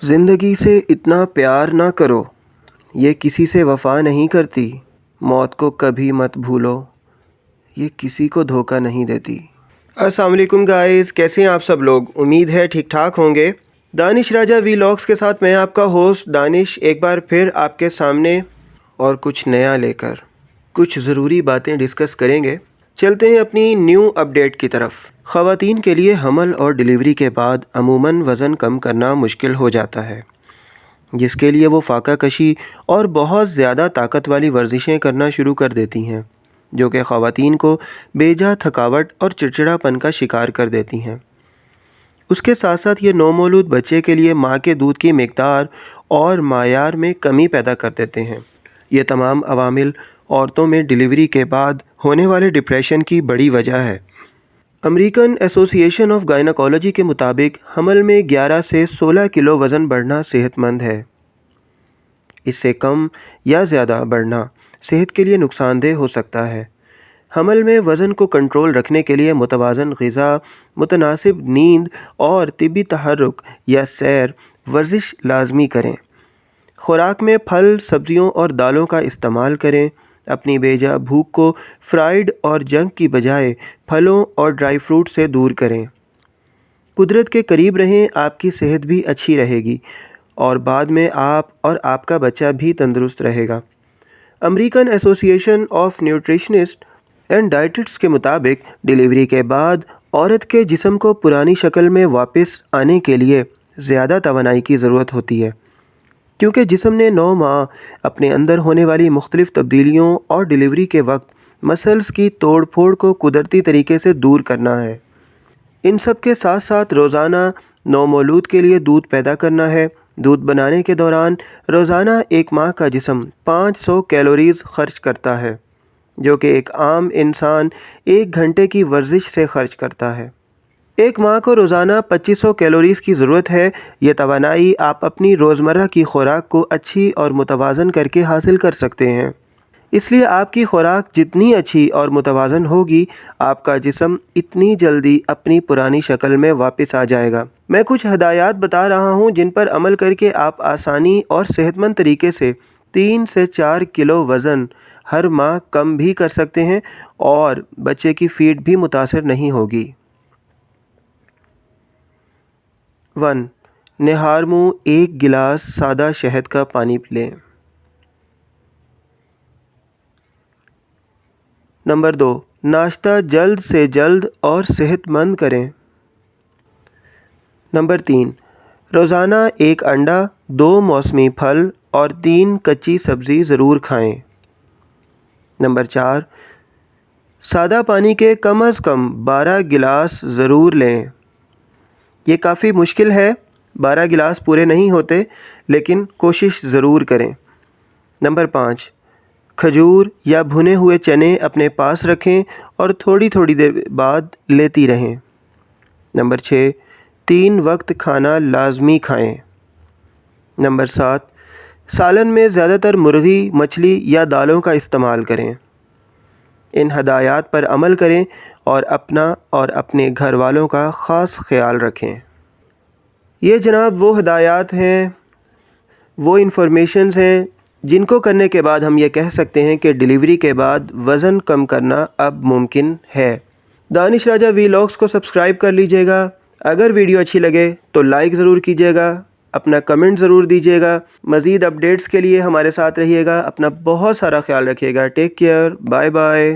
زندگی سے اتنا پیار نہ کرو، یہ کسی سے وفا نہیں کرتی۔ موت کو کبھی مت بھولو، یہ کسی کو دھوکہ نہیں دیتی۔ السلام علیکم گائز، کیسے ہیں آپ سب لوگ؟ امید ہے ٹھیک ٹھاک ہوں گے۔ دانش راجہ ویلاگز کے ساتھ میں آپ کا ہوسٹ دانش ایک بار پھر آپ کے سامنے اور کچھ نیا لے کر کچھ ضروری باتیں ڈسکس کریں گے۔ چلتے ہیں اپنی نیو اپڈیٹ کی طرف۔ خواتین کے لیے حمل اور ڈلیوری کے بعد عموماً وزن کم کرنا مشکل ہو جاتا ہے، جس کے لیے وہ فاقہ کشی اور بہت زیادہ طاقت والی ورزشیں کرنا شروع کر دیتی ہیں، جو کہ خواتین کو بے جا تھکاوٹ اور چڑچڑا پن کا شکار کر دیتی ہیں۔ اس کے ساتھ ساتھ یہ نومولود بچے کے لیے ماں کے دودھ کی مقدار اور معیار میں کمی پیدا کر دیتے ہیں۔ یہ تمام عوامل عورتوں میں ڈلیوری کے بعد ہونے والے ڈپریشن کی بڑی وجہ ہے۔ امریکن ایسوسی ایشن آف گائنیکالوجی کے مطابق حمل میں 11 سے 16 کلو وزن بڑھنا صحت مند ہے۔ اس سے کم یا زیادہ بڑھنا صحت کے لیے نقصان دہ ہو سکتا ہے۔ حمل میں وزن کو کنٹرول رکھنے کے لیے متوازن غذا، متناسب نیند اور طبی تحرک یا سیر ورزش لازمی کریں۔ خوراک میں پھل، سبزیوں اور دالوں کا استعمال کریں۔ اپنی بے جا بھوک کو فرائیڈ اور جنک کی بجائے پھلوں اور ڈرائی فروٹ سے دور کریں۔ قدرت کے قریب رہیں، آپ کی صحت بھی اچھی رہے گی اور بعد میں آپ اور آپ کا بچہ بھی تندرست رہے گا۔ امریکن ایسوسی ایشن آف نیوٹریشنسٹ اینڈ ڈائٹسٹ کے مطابق ڈلیوری کے بعد عورت کے جسم کو پرانی شکل میں واپس آنے کے لیے زیادہ توانائی کی ضرورت ہوتی ہے، کیونکہ جسم نے 9 ماہ اپنے اندر ہونے والی مختلف تبدیلیوں اور ڈلیوری کے وقت مسلز کی توڑ پھوڑ کو قدرتی طریقے سے دور کرنا ہے۔ ان سب کے ساتھ ساتھ روزانہ نومولود کے لیے دودھ پیدا کرنا ہے۔ دودھ بنانے کے دوران روزانہ ایک ماہ کا جسم 500 کیلوریز خرچ کرتا ہے، جو کہ ایک عام انسان 1 گھنٹے کی ورزش سے خرچ کرتا ہے۔ ایک ماہ کو روزانہ 2500 کیلوریز کی ضرورت ہے۔ یہ توانائی آپ اپنی روزمرہ کی خوراک کو اچھی اور متوازن کر کے حاصل کر سکتے ہیں۔ اس لیے آپ کی خوراک جتنی اچھی اور متوازن ہوگی، آپ کا جسم اتنی جلدی اپنی پرانی شکل میں واپس آ جائے گا۔ میں کچھ ہدایات بتا رہا ہوں جن پر عمل کر کے آپ آسانی اور صحت مند طریقے سے 3 سے 4 کلو وزن ہر ماہ کم بھی کر سکتے ہیں اور بچے کی فیڈ بھی متاثر نہیں ہوگی۔ 1. نہار منہ 1 گلاس سادہ شہد کا پانی لیں۔ نمبر 2. ناشتہ جلد سے جلد اور صحت مند کریں۔ نمبر 3. روزانہ 1 انڈا، 2 موسمی پھل اور 3 کچی سبزی ضرور کھائیں۔ نمبر 4. سادہ پانی کے کم از کم 12 گلاس ضرور لیں۔ یہ کافی مشکل ہے، 12 گلاس پورے نہیں ہوتے، لیکن کوشش ضرور کریں۔ نمبر 5. کھجور یا بھنے ہوئے چنے اپنے پاس رکھیں اور تھوڑی تھوڑی دیر بعد لیتی رہیں۔ نمبر 6. 3 وقت کھانا لازمی کھائیں۔ نمبر 7. سالن میں زیادہ تر مرغی، مچھلی یا دالوں کا استعمال کریں۔ ان ہدایات پر عمل کریں اور اپنا اور اپنے گھر والوں کا خاص خیال رکھیں۔ یہ جناب وہ ہدایات ہیں، وہ انفارمیشنز ہیں جن کو کرنے کے بعد ہم یہ کہہ سکتے ہیں کہ ڈلیوری کے بعد وزن کم کرنا اب ممکن ہے۔ دانش راجہ ویلاگز کو سبسکرائب کر لیجئے گا۔ اگر ویڈیو اچھی لگے تو لائک ضرور کیجئے گا، اپنا کمنٹ ضرور دیجئے گا۔ مزید اپڈیٹس کے لیے ہمارے ساتھ رہیے گا۔ اپنا بہت سارا خیال رکھیے گا۔ Take care, bye bye.